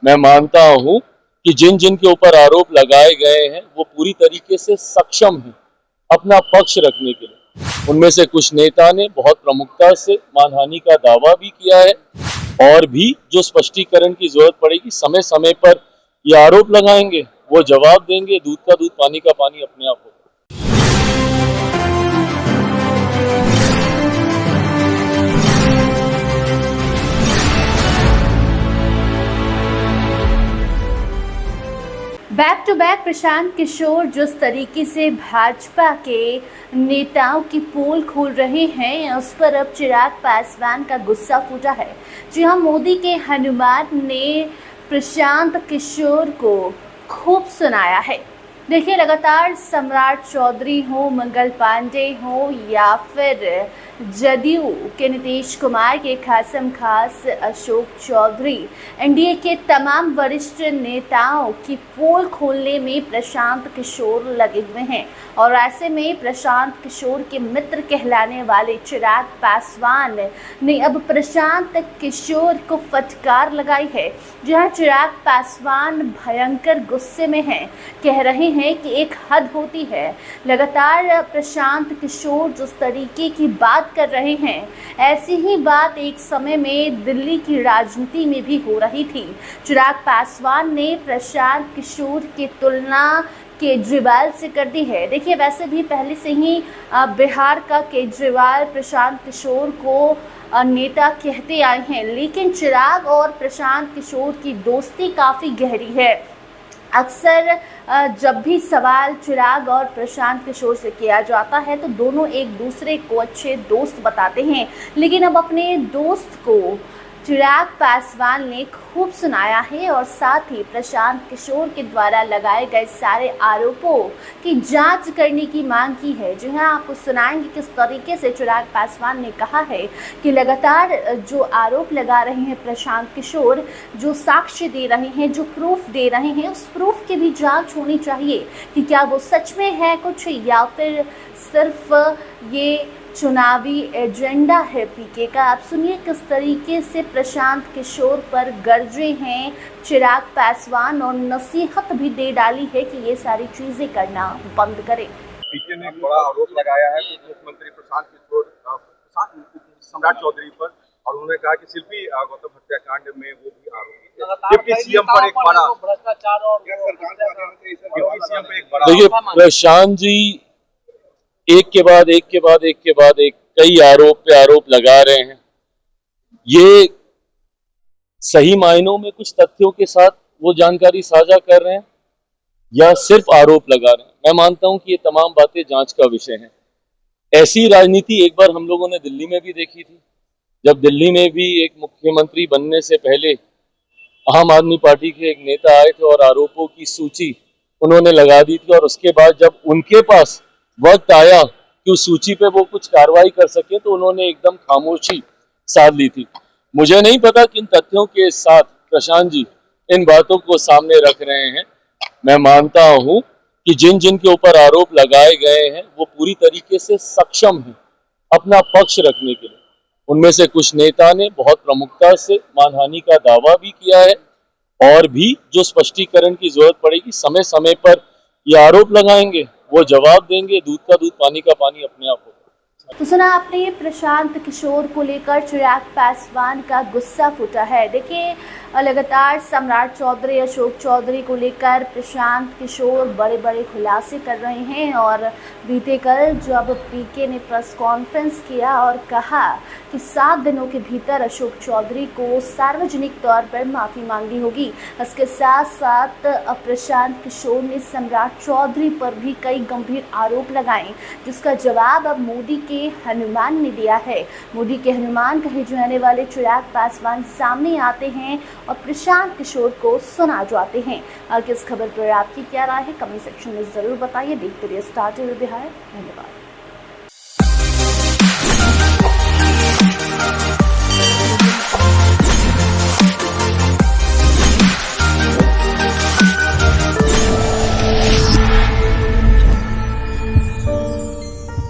मैं मानता हूं कि जिन जिन के ऊपर आरोप लगाए गए हैं वो पूरी तरीके से सक्षम हैं अपना पक्ष रखने के लिए। उनमें से कुछ नेता ने बहुत प्रमुखता से मानहानि का दावा भी किया है और भी जो स्पष्टीकरण की जरूरत पड़ेगी समय समय पर ये आरोप लगाएंगे, वो जवाब देंगे। दूध का दूध पानी का पानी अपने आप होगा। Back to back Prashant Kishor जिस तरीके से भाजपा के नेताओं की पोल खोल रहे हैं, उस पर अब चिराग पासवान का गुस्सा फूटा है। जी हाँ, मोदी के हनुमान ने प्रशांत किशोर को खूब सुनाया है। देखिए, लगातार सम्राट चौधरी हो, मंगल पांडे हो या फिर जदयू के नीतीश कुमार के खासम खास अशोक चौधरी, एनडीए के तमाम वरिष्ठ नेताओं की पोल खोलने में प्रशांत किशोर लगे हुए हैं। और ऐसे में प्रशांत किशोर के मित्र कहलाने वाले चिराग पासवान ने अब प्रशांत किशोर को फटकार लगाई है। जहां चिराग पासवान भयंकर गुस्से में हैं, कह रहे हैं कि एक हद होती है। लगातार प्रशांत किशोर जिस तरीके की बात कर रहे हैं, ऐसी ही बात एक समय में दिल्ली की राजनीति में भी हो रही थी। चिराग पासवान ने प्रशांत किशोर की तुलना केजरीवाल से कर दी है। देखिए, वैसे भी पहले से ही बिहार का केजरीवाल प्रशांत किशोर को नेता कहते आए हैं, लेकिन चिराग और प्रशांत किशोर की दोस्ती काफ़ी गहरी है। अक्सर जब भी सवाल चिराग और प्रशांत किशोर से किया जाता है तो दोनों एक दूसरे को अच्छे दोस्त बताते हैं, लेकिन अब अपने दोस्त को चिराग पासवान ने खूब सुनाया है और साथ ही प्रशांत किशोर के द्वारा लगाए गए सारे आरोपों की जांच करने की मांग की है। जी हाँ, आपको सुनाएंगे किस तरीके से चिराग पासवान ने कहा है कि लगातार जो आरोप लगा रहे हैं प्रशांत किशोर, जो साक्ष्य दे रहे हैं, जो प्रूफ दे रहे हैं, उस प्रूफ की भी जांच होनी चाहिए कि क्या वो सच में है कुछ या फिर सिर्फ ये चुनावी एजेंडा है पीके का। आप सुनिए किस तरीके से प्रशांत किशोर पर गरजे हैं चिराग पासवान और नसीहत भी दे डाली है कि ये सारी चीजें करना बंद करें। पीके ने बड़ा आरोप लगाया है मुख्यमंत्री प्रशांत किशोर सम्राट चौधरी पर, और उन्होंने कहा कि शिल्पी गौतम हत्याकांड में वो भी आरोपी है। डिप्टी सीएम पर एक बड़ा भ्रष्टाचार और डिप्टी सीएम पे एक बड़ा। देखिए, प्रशांत जी एक के बाद एक कई आरोप पे आरोप लगा रहे हैं। ये सही मायनों में कुछ तथ्यों के साथ वो जानकारी साझा कर रहे हैं या सिर्फ आरोप लगा रहे हैं। मैं मानता हूं कि ये तमाम बातें जांच का विषय हैं। ऐसी राजनीति एक बार हम लोगों ने दिल्ली में भी देखी थी, जब दिल्ली में भी एक मुख्यमंत्री बनने से पहले आम आदमी पार्टी के एक नेता आए थे और आरोपों की सूची उन्होंने लगा दी थी, और उसके बाद जब उनके पास वक्त आया कि उस सूची पे वो कुछ कार्रवाई कर सके तो उन्होंने एकदम खामोशी साध ली थी। मुझे नहीं पता किन तथ्यों के साथ प्रशांत जी इन बातों को सामने रख रहे हैं। मैं मानता हूं कि जिन जिन के ऊपर आरोप लगाए गए हैं वो पूरी तरीके से सक्षम हैं अपना पक्ष रखने के लिए। उनमें से कुछ नेता ने बहुत प्रमुखता से मानहानि का दावा भी किया है और भी जो स्पष्टीकरण की जरूरत पड़ेगी समय समय पर ये आरोप लगाएंगे, वो जवाब देंगे। दूध का दूध पानी का पानी अपने आप होगा। तो सुना आपने प्रशांत किशोर को लेकर चिराग पासवान का गुस्सा फूटा है। देखिए, लगातार सम्राट चौधरी, अशोक चौधरी को लेकर प्रशांत किशोर बड़े बड़े खुलासे कर रहे हैं। और बीते कल जब पीके ने प्रेस कॉन्फ्रेंस किया और कहा कि 7 दिनों के भीतर अशोक चौधरी को सार्वजनिक तौर पर माफ़ी मांगनी होगी। इसके साथ साथ प्रशांत किशोर ने सम्राट चौधरी पर भी कई गंभीर आरोप लगाए, जिसका जवाब अब मोदी के हनुमान ने दिया है। मोदी के हनुमान कहे जाने वाले चिराग पासवान सामने आते हैं और प्रशांत किशोर को सुना जाते हैं। और किस खबर पर आपकी क्या राय है, कमेंट सेक्शन में जरूर बताइए। देखते रहिए स्टार टीवी बिहार। धन्यवाद।